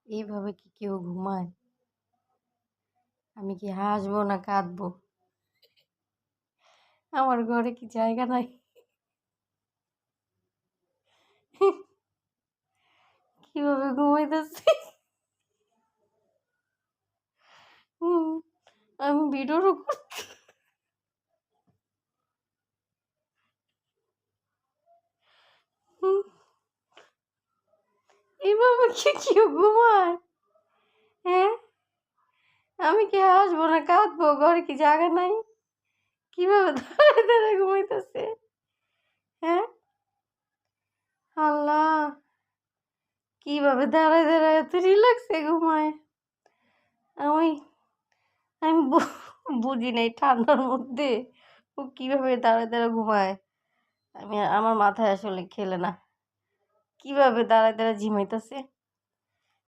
এইভাবে কি কেউ ঘুমায়? আমি কি হাসবো না কাঁদবো? আমার ঘরে কি জায়গা নাই? কিভাবে ঘুমাইতেছি? হুম, আমি ভিডিওরও হুম, এইভাবে কি কেউ ঘুমায়? হ্যাঁ? আমি কি হাসবো না কাঁদবো? ঘরে কি জায়গা নাই? কিভাবে দাঁড়ায়, দাঁড়ায় ঘুমাইতেছে? হ্যাঁ? আল্লাহ! কিভাবে দাঁড়ায়, দাঁড়ায় এত রিল্যাক্সে ঘুমায়? আমি আমি বুঝি নাই ঠান্ডার মধ্যে ও কিভাবে দাঁড়ায়, দাঁড়ায় ঘুমায়? আমার মাথায় আসলে খেলে না। কিভাবে দাঁড়ায়, দাঁড়ায় ঝিমাইতেছে?